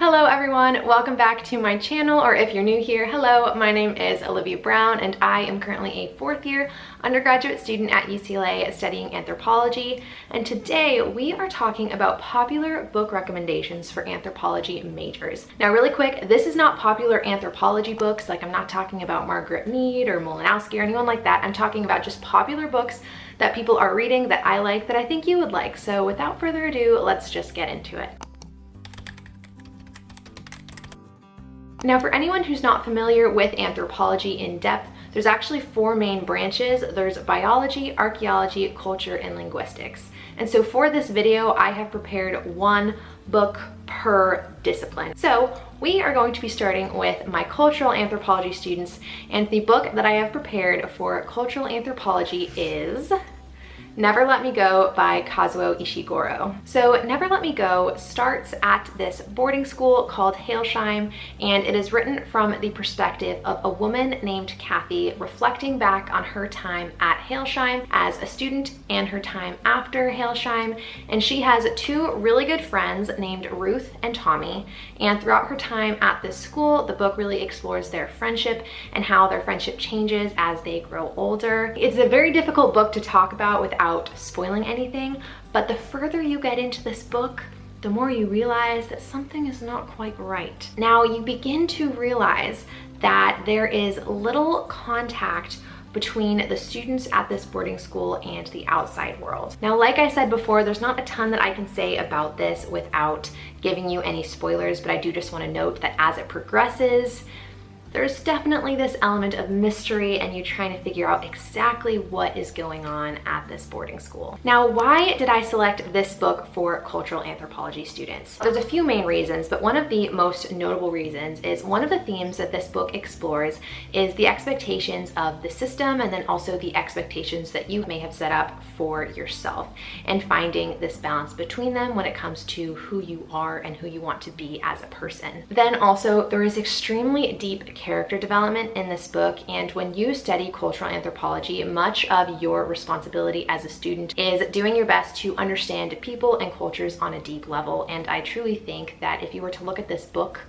Hello everyone, welcome back to my channel, or if you're new here, hello, my name is Alivia Brown and I am currently a fourth year undergraduate student at UCLA studying anthropology, and today we are talking about popular book recommendations for anthropology majors. Now really quick, this is not popular anthropology books, like I'm not talking about Margaret Mead or Molinowski or anyone like that. I'm talking about just popular books that people are reading that I like, that I think you would like. So without further ado, let's just get into it. Now, for anyone who's not familiar with anthropology in depth, there's actually four main branches. There's biology, archaeology, culture, and linguistics. And so for this video, I have prepared one book per discipline. So we are going to be starting with my cultural anthropology students, and the book that I have prepared for cultural anthropology is Never Let Me Go by Kazuo Ishiguro. So Never Let Me Go starts at this boarding school called Hailsham, and it is written from the perspective of a woman named Kathy reflecting back on her time at Hailsham as a student and her time after Hailsham. And she has two really good friends named Ruth and Tommy, and throughout her time at this school, the book really explores their friendship and how their friendship changes as they grow older. It's a very difficult book to talk about without spoiling anything, but the further you get into this book, the more you realize that something is not quite right. Now you begin to realize that there is little contact between the students at this boarding school and the outside world. Now, like I said before, there's not a ton that I can say about this without giving you any spoilers, but I do just want to note that as it progresses, there's definitely this element of mystery and you trying to figure out exactly what is going on at this boarding school. Now, why did I select this book for cultural anthropology students? There's a few main reasons, but one of the most notable reasons is one of the themes that this book explores is the expectations of the system, and then also the expectations that you may have set up for yourself, and finding this balance between them when it comes to who you are and who you want to be as a person. Then also, there is extremely deep character development in this book, and when you study cultural anthropology, much of your responsibility as a student is doing your best to understand people and cultures on a deep level. And I truly think that if you were to look at this book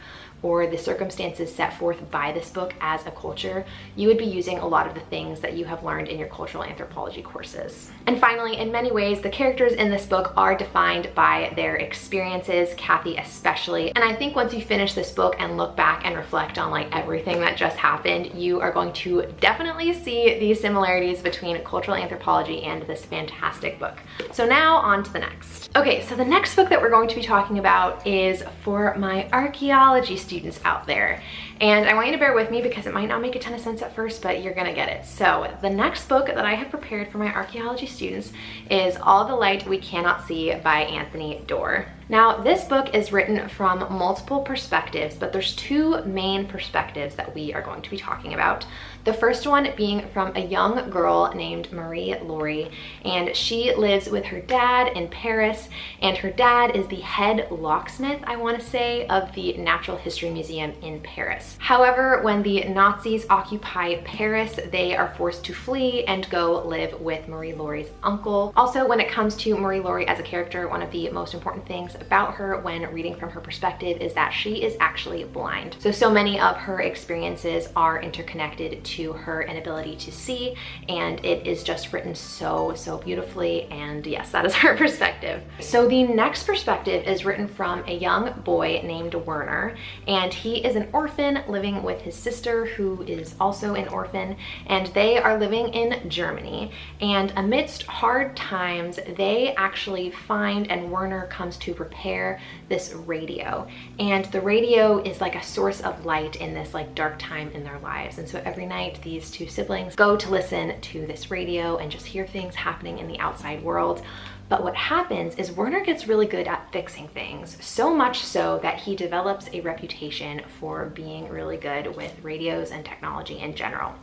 or the circumstances set forth by this book as a culture, you would be using a lot of the things that you have learned in your cultural anthropology courses. And finally, in many ways, the characters in this book are defined by their experiences, Kathy especially. And I think once you finish this book and look back and reflect on like everything that just happened, you are going to definitely see these similarities between cultural anthropology and this fantastic book. So now on to the next. Okay, so the next book that we're going to be talking about is for my archaeology students out there. And I want you to bear with me because it might not make a ton of sense at first, but you're gonna get it. So the next book that I have prepared for my archaeology students is All the Light We Cannot See by Anthony Doerr. Now, this book is written from multiple perspectives, but there's two main perspectives that we are going to be talking about. The first one being from a young girl named Marie-Laure, and she lives with her dad in Paris, and her dad is the head locksmith, I want to say, of the Natural History Museum in Paris. However, when the Nazis occupy Paris, they are forced to flee and go live with Marie-Laure's uncle. Also, when it comes to Marie-Laure as a character, one of the most important things about her when reading from her perspective is that she is actually blind. So many of her experiences are interconnected to her inability to see, and it is just written so beautifully, and yes, that is her perspective. So the next perspective is written from a young boy named Werner, and he is an orphan living with his sister who is also an orphan, and they are living in Germany, and amidst hard times they actually find, and Werner comes to repair this radio, and the radio is like a source of light in this like dark time in their lives. And so every night these two siblings go to listen to this radio and just hear things happening in the outside world. But what happens is Werner gets really good at fixing things, so much so that he develops a reputation for being really good with radios and technology in general.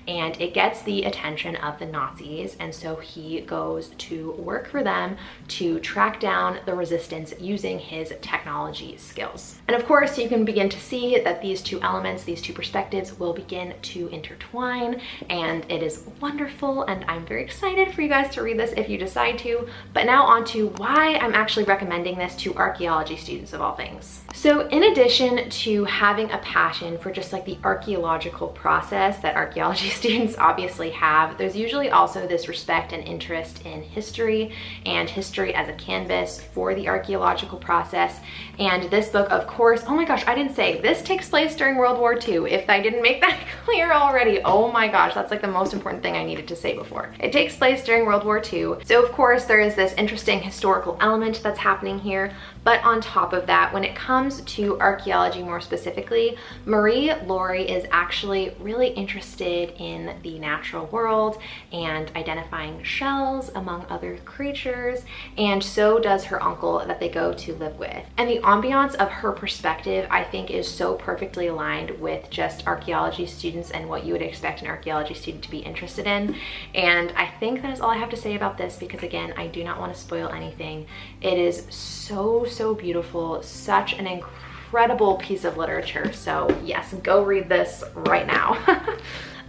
And it gets the attention of the Nazis, and so he goes to work for them to track down the resistance using his technology skills. And of course, you can begin to see that these two elements, these two perspectives will begin to intertwine, and it is wonderful, and I'm very excited for you guys to read this if you decide to. But now on to why I'm actually recommending this to archaeology students of all things. So in addition to having a passion for just like the archaeological process that archaeology students obviously have, there's usually also this respect and interest in history and history as a canvas for the archaeological process. And this book, of course, oh my gosh, I didn't say, this takes place during World War II. If I didn't make that clear already, oh my gosh, that's like the most important thing I needed to say before. It takes place during World War II. So of course there is this interesting historical element that's happening here. But on top of that, when it comes to archaeology more specifically, Marie-Laure is actually really interested in the natural world and identifying shells among other creatures, and so does her uncle that they go to live with. And the ambiance of her perspective, I think, is so perfectly aligned with just archaeology students and what you would expect an archaeology student to be interested in. And I think that is all I have to say about this, because again, I do not want to spoil anything. It is so beautiful, such an incredible piece of literature. So yes, go read this right now.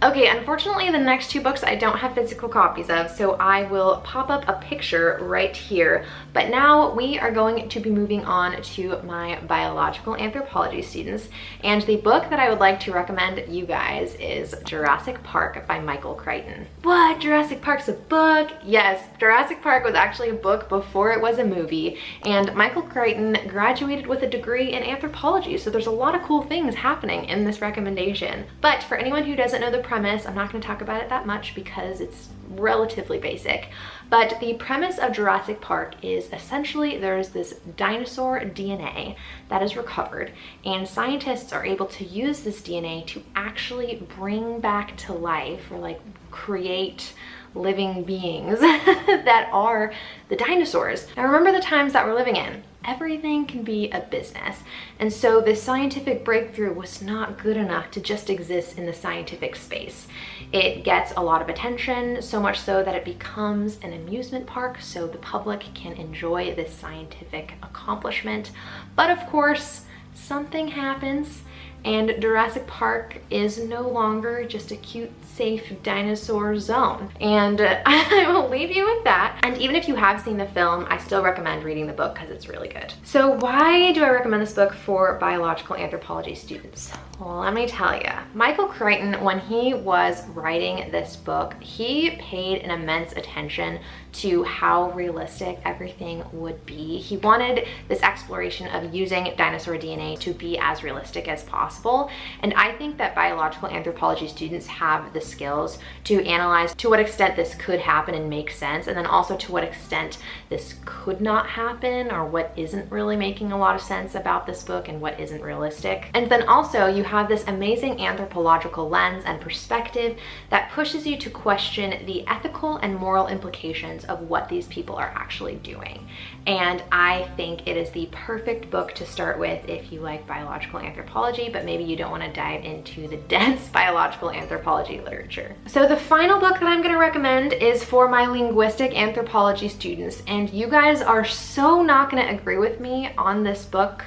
Okay, unfortunately the next two books I don't have physical copies of, so I will pop up a picture right here. But now we are going to be moving on to my biological anthropology students, and the book that I would like to recommend you guys is Jurassic Park by Michael Crichton. What? Jurassic Park's a book? Yes, Jurassic Park was actually a book before it was a movie, and Michael Crichton graduated with a degree in anthropology, so there's a lot of cool things happening in this recommendation. But for anyone who doesn't know the premise, I'm not going to talk about it that much because it's relatively basic. But the premise of Jurassic Park is essentially there's this dinosaur DNA that is recovered, and scientists are able to use this DNA to actually bring back to life, or like create living beings that are the dinosaurs. Now remember the times that we're living in. Everything can be a business. And so this scientific breakthrough was not good enough to just exist in the scientific space. It gets a lot of attention, so much so that it becomes an amusement park so the public can enjoy this scientific accomplishment. But of course, something happens, and Jurassic Park is no longer just a cute, safe dinosaur zone. And I will leave you with that. And even if you have seen the film, I still recommend reading the book because it's really good. So why do I recommend this book for biological anthropology students? Well, let me tell you, Michael Crichton, when he was writing this book, he paid an immense attention to how realistic everything would be. He wanted this exploration of using dinosaur DNA to be as realistic as possible. And I think that biological anthropology students have the skills to analyze to what extent this could happen and make sense, and then also to what extent this could not happen, or what isn't really making a lot of sense about this book and what isn't realistic. And then also you have this amazing anthropological lens and perspective that pushes you to question the ethical and moral implications of what these people are actually doing. And I think it is the perfect book to start with if you like biological anthropology, but maybe you don't want to dive into the dense biological anthropology literature. So the final book that I'm going to recommend is for my linguistic anthropology students, and you guys are so not going to agree with me on this book.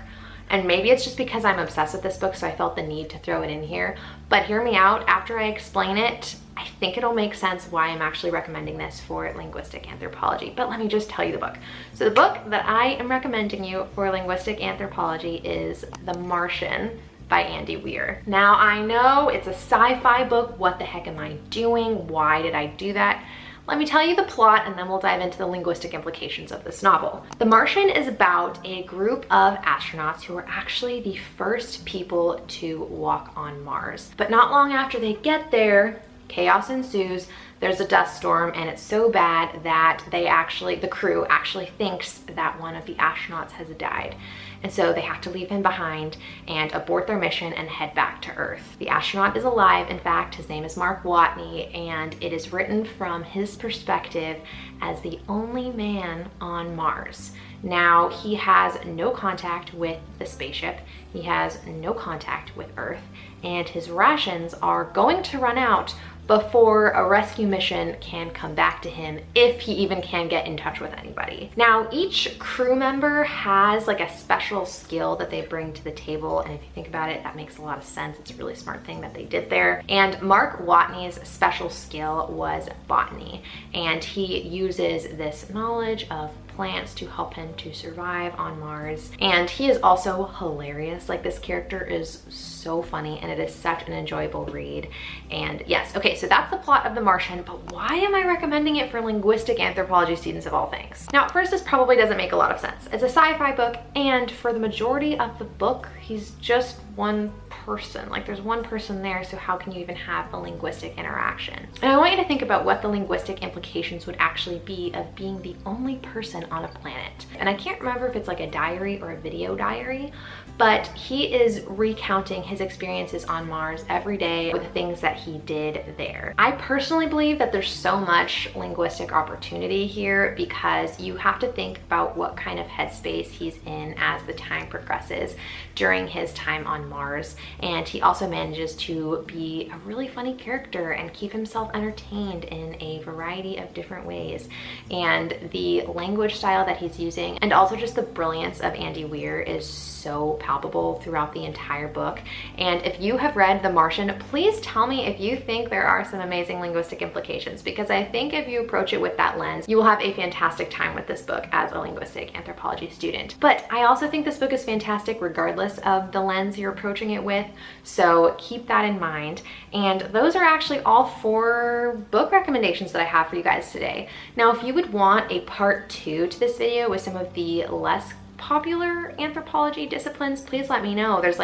And maybe it's just because I'm obsessed with this book, so I felt the need to throw it in here. But hear me out. After I explain it, I think it'll make sense why I'm actually recommending this for linguistic anthropology. But let me just tell you the book. So the book that I am recommending you for linguistic anthropology is The Martian by Andy Weir. Now I know it's a sci-fi book. What the heck am I doing? Why did I do that? Let me tell you the plot, and then we'll dive into the linguistic implications of this novel. The Martian is about a group of astronauts who are actually the first people to walk on Mars. But not long after they get there, chaos ensues. There's a dust storm, and it's so bad that the crew actually thinks that one of the astronauts has died. And so they have to leave him behind and abort their mission and head back to Earth. The astronaut is alive. In fact, his name is Mark Watney, and it is written from his perspective as the only man on Mars. Now, he has no contact with the spaceship. He has no contact with Earth, and his rations are going to run out before a rescue mission can come back to him, if he even can get in touch with anybody. Now, each crew member has like a special skill that they bring to the table, and if you think about it, that makes a lot of sense. It's a really smart thing that they did there. And Mark Watney's special skill was botany, and he uses this knowledge of plants to help him to survive on Mars. And he is also hilarious. Like, this character is so funny, and it is such an enjoyable read. And yes, okay, so that's the plot of The Martian, but why am I recommending it for linguistic anthropology students of all things? Now, at first, this probably doesn't make a lot of sense. It's a sci-fi book, and for the majority of the book, he's just one person. Like, there's one person there, so how can you even have a linguistic interaction? And I want you to think about what the linguistic implications would actually be of being the only person on a planet. And I can't remember if it's like a diary or a video diary, but he is recounting his experiences on Mars every day with the things that he did there. I personally believe that there's so much linguistic opportunity here, because you have to think about what kind of headspace he's in as the time progresses during his time on Mars. And he also manages to be a really funny character and keep himself entertained in a variety of different ways. And the language style that he's using, and also just the brilliance of Andy Weir, is so palpable throughout the entire book. And if you have read The Martian, please tell me if you think there are some amazing linguistic implications, because I think if you approach it with that lens, you will have a fantastic time with this book as a linguistic anthropology student. But I also think this book is fantastic regardless of the lens you're approaching it with, so keep that in mind. And those are actually all 4 book recommendations that I have for you guys today. Now, if you would want a part 2 to this video with some of the less popular anthropology disciplines, please let me know. There's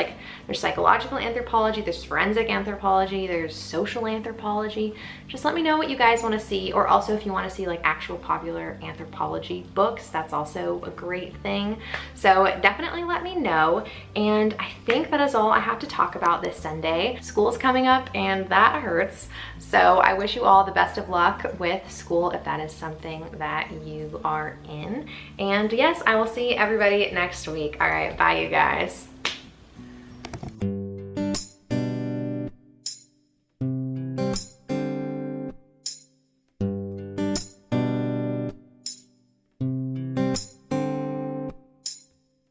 psychological anthropology, there's forensic anthropology, there's social anthropology. Just let me know what you guys want to see, or also if you want to see like actual popular anthropology books, that's also a great thing. So definitely let me know. And I think that is all I have to talk about this Sunday. School is coming up, and that hurts. So I wish you all the best of luck with school if that is something that you are in. And yes, I will see everybody next week. All right, bye you guys.